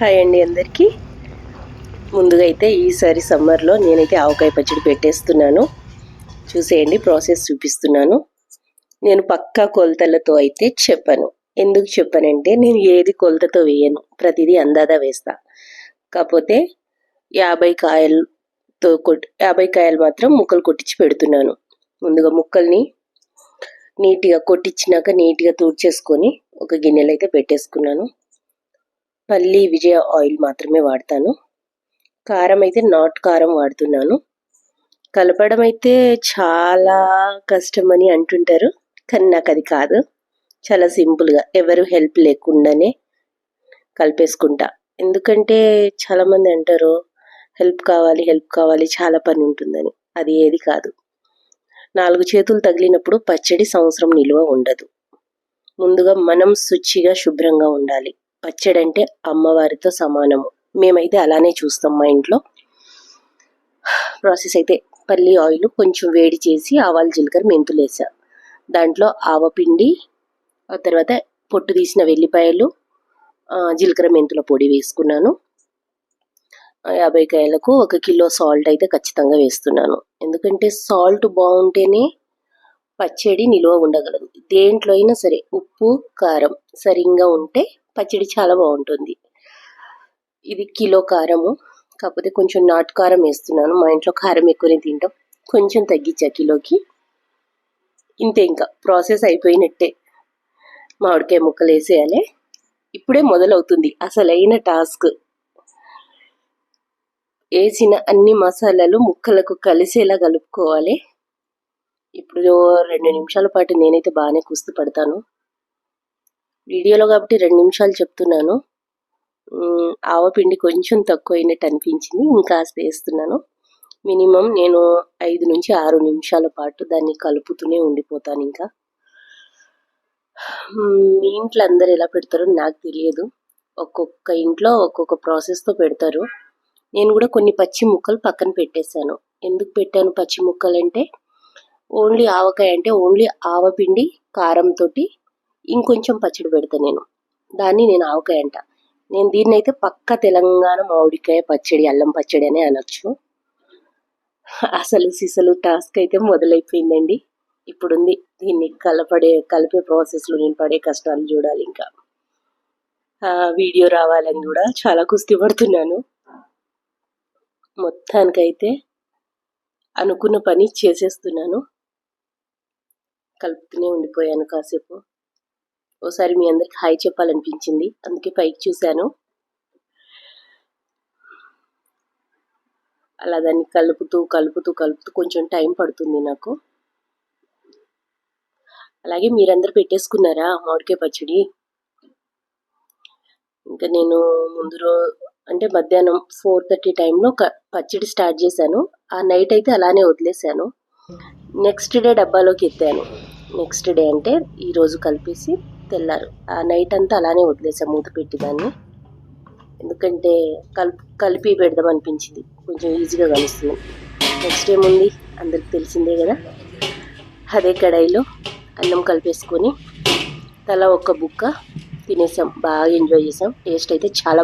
Hi అండి అందరికీ. ముందుగా అయితే ఈసారి సమ్మర్లో నేనైతే ఆవకాయ పచ్చడి పెట్టేస్తున్నాను. చూసేయండి, ప్రాసెస్ చూపిస్తున్నాను. నేను పక్కా కొలతలతో అయితే చెప్పను. ఎందుకు చెప్పానంటే నేను ఏది కొలతతో వేయను, ప్రతిదీ అందాదా వేస్తా. కాకపోతే 50 కాయలతో 50 కాయలు మాత్రం ముక్కలు కొట్టించి పెడుతున్నాను. ముందుగా ముక్కల్ని నీట్గా కొట్టించినాక నీట్గా తూడ్చేసుకొని ఒక గిన్నెలో అయితే పెట్టేసుకున్నాను. పల్లి విజయ ఆయిల్ మాత్రమే వాడతాను. కారం అయితే నాటు కారం వాడుతున్నాను. కలపడం అయితే చాలా కష్టమని అంటుంటారు, కానీ నాకు అది కాదు. చాలా సింపుల్గా ఎవరు హెల్ప్ లేకుండానే కలిపేసుకుంటా. ఎందుకంటే చాలామంది అంటారు హెల్ప్ కావాలి చాలా పని ఉంటుందని. అది ఏది కాదు. 4 చేతులు తగిలినప్పుడు పచ్చడి సంవత్సరం నిలువ ఉండదు. ముందుగా మనం శుచిగా శుభ్రంగా ఉండాలి. పచ్చడి అంటే అమ్మవారితో సమానము. మేమైతే అలానే చూస్తాం మా ఇంట్లో. ప్రాసెస్ అయితే పల్లి ఆయిల్ కొంచెం వేడి చేసి ఆవాలు జీలకర్ర మెంతులు వేసా. దాంట్లో ఆవపిండి, ఆ తర్వాత పొట్టు తీసిన వెల్లిపాయలు, జీలకర్ర మెంతుల పొడి వేసుకున్నాను. 50 కాయలకు 1 కిలో సాల్ట్ అయితే ఖచ్చితంగా వేస్తున్నాను. ఎందుకంటే సాల్ట్ బాగుంటేనే పచ్చడి నిలువ ఉండగలదు. దేంట్లో అయినా సరే ఉప్పు కారం సరిగ్గా ఉంటే పచ్చడి చాలా బాగుంటుంది. ఇది కిలో కారము, కాకపోతే కొంచెం నాటు కారం వేస్తున్నాను. మా ఇంట్లో కారం ఎక్కువనే తింటాం, కొంచెం తగ్గించా కిలోకి. ఇంతే, ఇంకా ప్రాసెస్ అయిపోయినట్టే. మామిడికాయ ముక్కలు వేసేయాలి. ఇప్పుడే మొదలవుతుంది అసలైన టాస్క్. వేసిన అన్ని మసాలాలు ముక్కలకు కలిసేలా కలుపుకోవాలి. ఇప్పుడు 2 నిమిషాల పాటు నేనైతే బాగానే కుస్తీ పడతాను. వీడియోలో కాబట్టి 2 నిమిషాలు చెప్తున్నాను. ఆవపిండి కొంచెం తక్కువ అయినట్టు అనిపించింది, ఇంకాస్త వేస్తున్నాను. మినిమం నేను 5 నుంచి 6 నిమిషాల పాటు దాన్ని కలుపుతూనే ఉండిపోతాను. ఇంకా మీ ఇంట్లో అందరు ఎలా పెడతారో నాకు తెలియదు. ఒక్కొక్క ఇంట్లో ఒక్కొక్క ప్రాసెస్తో పెడతారు. నేను కూడా కొన్ని పచ్చి ముక్కలు పక్కన పెట్టేశాను. ఎందుకు పెట్టాను పచ్చి ముక్కలు అంటే, ఓన్లీ ఆవకాయ అంటే ఓన్లీ ఆవపిండి కారంతో ఇంకొంచెం పచ్చడి పెడతాను. దాన్ని నేను ఆవకాయ అంట. నేను దీన్ని అయితే పక్క తెలంగాణ మామిడికాయ పచ్చడి, అల్లం పచ్చడి అనే అనొచ్చు. అసలు సిసలు టాస్క్ అయితే మొదలైపోయిందండి. ఇప్పుడుంది దీన్ని కలిపే ప్రాసెస్లో నేను పడే కష్టాలు చూడాలి. ఇంకా వీడియో రావాలని కూడా చాలా కుస్తీ పడుతున్నాను. మొత్తానికైతే అనుకున్న పని చేసేస్తున్నాను. కలుపుతూనే ఉండిపోయాను కాసేపు. ఓసారి మీ అందరికి హాయ్ చెప్పాలనిపించింది, అందుకే పైకి చూశాను. అలా దాన్ని కలుపుతూ కొంచెం టైం పడుతుంది నాకు. అలాగే మీరందరూ పెట్టేసుకున్నారా మామిడికాయ పచ్చడి? ఇంకా నేను ముందు అంటే మధ్యాహ్నం 4:30 టైంలో పచ్చడి స్టార్ట్ చేశాను. ఆ నైట్ అయితే అలానే వదిలేశాను. నెక్స్ట్ డే డబ్బాలోకి ఎత్తాను. నెక్స్ట్ డే అంటే ఈరోజు కలిపేసి తెల్లారు. ఆ నైట్ అంతా అలానే వదిలేసాను మూత పెట్టి దాన్ని. ఎందుకంటే కలిపి పెడదాం అనిపించింది, కొంచెం ఈజీగా కలుస్తుంది. నెక్స్ట్ ఏముంది అందరికి తెలిసిందే కదా. అదే కడాయిలో అన్నం కలిపేసుకొని తలా ఒక్క బుక్క తినేసాం. బాగా ఎంజాయ్ చేసాం. టేస్ట్ అయితే చాలా